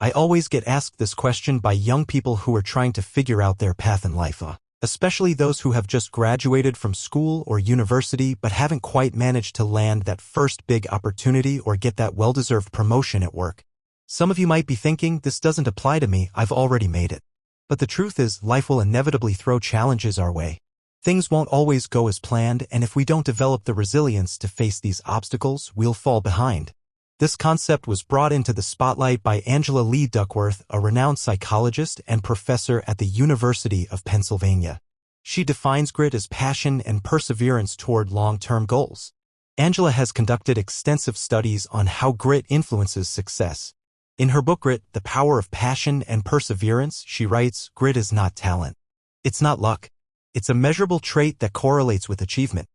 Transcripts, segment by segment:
I always get asked this question by young people who are trying to figure out their path in life, especially those who have just graduated from school or university but haven't quite managed to land that first big opportunity or get that well-deserved promotion at work. Some of you might be thinking, this doesn't apply to me, I've already made it. But the truth is, life will inevitably throw challenges our way. Things won't always go as planned, and if we don't develop the resilience to face these obstacles, we'll fall behind. This concept was brought into the spotlight by Angela Duckworth, a renowned psychologist and professor at the University of Pennsylvania. She defines grit as passion and perseverance toward long-term goals. Angela has conducted extensive studies on how grit influences success. In her book Grit, The Power of Passion and Perseverance, she writes, "Grit is not talent. It's not luck. It's a measurable trait that correlates with achievement."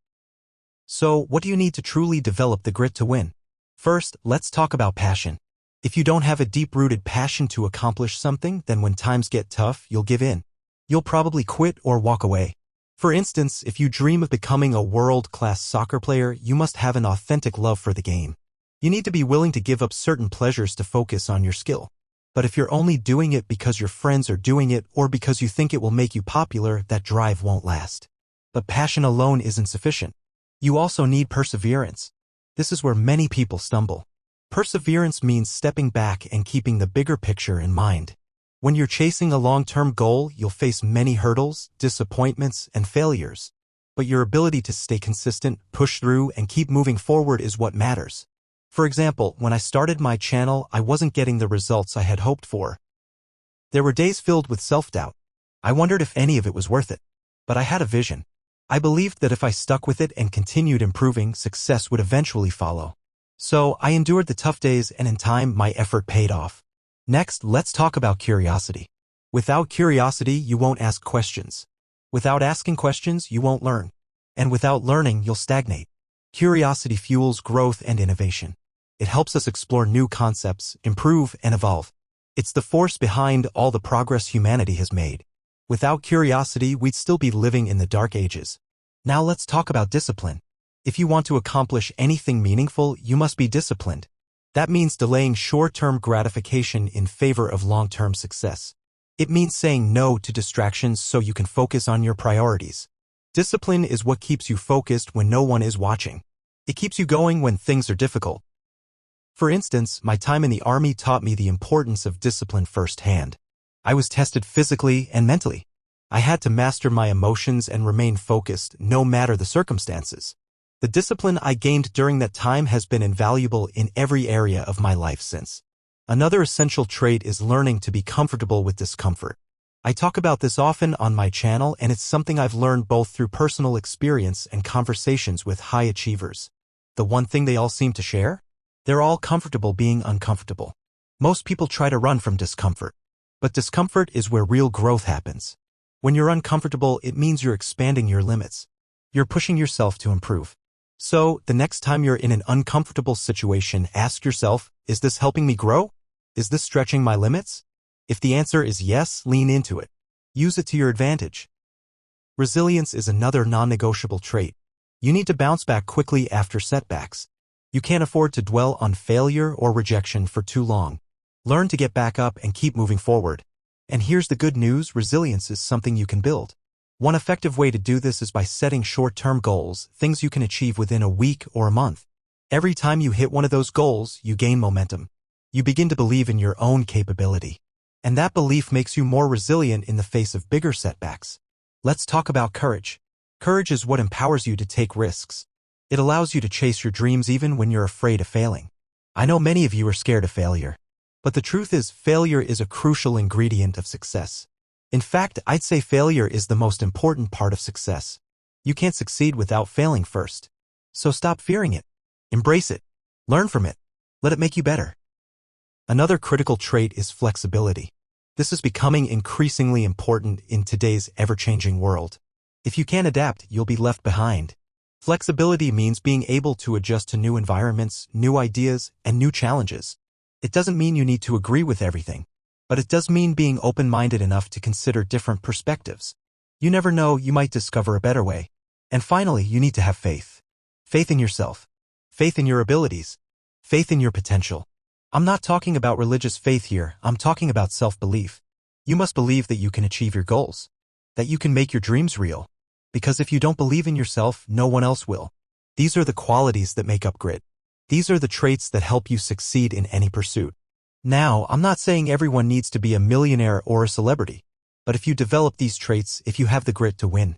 So, what do you need to truly develop the grit to win? First, let's talk about passion. If you don't have a deep-rooted passion to accomplish something, then when times get tough, you'll give in. You'll probably quit or walk away. For instance, if you dream of becoming a world-class soccer player, you must have an authentic love for the game. You need to be willing to give up certain pleasures to focus on your skill. But if you're only doing it because your friends are doing it or because you think it will make you popular, that drive won't last. But passion alone isn't sufficient. You also need perseverance. This is where many people stumble. Perseverance means stepping back and keeping the bigger picture in mind. When you're chasing a long-term goal, you'll face many hurdles, disappointments, and failures. But your ability to stay consistent, push through, and keep moving forward is what matters. For example, when I started my channel, I wasn't getting the results I had hoped for. There were days filled with self-doubt. I wondered if any of it was worth it. But I had a vision. I believed that if I stuck with it and continued improving, success would eventually follow. So, I endured the tough days, and in time, my effort paid off. Next, let's talk about curiosity. Without curiosity, you won't ask questions. Without asking questions, you won't learn. And without learning, you'll stagnate. Curiosity fuels growth and innovation. It helps us explore new concepts, improve, and evolve. It's the force behind all the progress humanity has made. Without curiosity, we'd still be living in the dark ages. Now let's talk about discipline. If you want to accomplish anything meaningful, you must be disciplined. That means delaying short-term gratification in favor of long-term success. It means saying no to distractions so you can focus on your priorities. Discipline is what keeps you focused when no one is watching. It keeps you going when things are difficult. For instance, my time in the Army taught me the importance of discipline firsthand. I was tested physically and mentally. I had to master my emotions and remain focused, no matter the circumstances. The discipline I gained during that time has been invaluable in every area of my life since. Another essential trait is learning to be comfortable with discomfort. I talk about this often on my channel, and it's something I've learned both through personal experience and conversations with high achievers. The one thing they all seem to share? They're all comfortable being uncomfortable. Most people try to run from discomfort. But discomfort is where real growth happens. When you're uncomfortable, it means you're expanding your limits. You're pushing yourself to improve. So, the next time you're in an uncomfortable situation, ask yourself, is this helping me grow? Is this stretching my limits? If the answer is yes, lean into it. Use it to your advantage. Resilience is another non-negotiable trait. You need to bounce back quickly after setbacks. You can't afford to dwell on failure or rejection for too long. Learn to get back up and keep moving forward. And here's the good news, resilience is something you can build. One effective way to do this is by setting short-term goals, things you can achieve within a week or a month. Every time you hit one of those goals, you gain momentum. You begin to believe in your own capability. And that belief makes you more resilient in the face of bigger setbacks. Let's talk about courage. Courage is what empowers you to take risks. It allows you to chase your dreams even when you're afraid of failing. I know many of you are scared of failure. But the truth is, failure is a crucial ingredient of success. In fact, I'd say failure is the most important part of success. You can't succeed without failing first. So stop fearing it. Embrace it. Learn from it. Let it make you better. Another critical trait is flexibility. This is becoming increasingly important in today's ever-changing world. If you can't adapt, you'll be left behind. Flexibility means being able to adjust to new environments, new ideas, and new challenges. It doesn't mean you need to agree with everything, but it does mean being open-minded enough to consider different perspectives. You never know, you might discover a better way. And finally, you need to have faith. Faith in yourself. Faith in your abilities. Faith in your potential. I'm not talking about religious faith here, I'm talking about self-belief. You must believe that you can achieve your goals, that you can make your dreams real. Because if you don't believe in yourself, no one else will. These are the qualities that make up grit. These are the traits that help you succeed in any pursuit. Now, I'm not saying everyone needs to be a millionaire or a celebrity. But if you develop these traits, if you have the grit to win,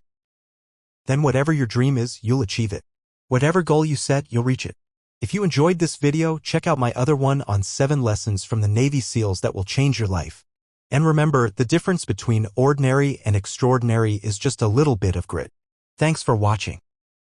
then whatever your dream is, you'll achieve it. Whatever goal you set, you'll reach it. If you enjoyed this video, check out my other one on 7 lessons from the Navy SEALs that will change your life. And remember, the difference between ordinary and extraordinary is just a little bit of grit. Thanks for watching.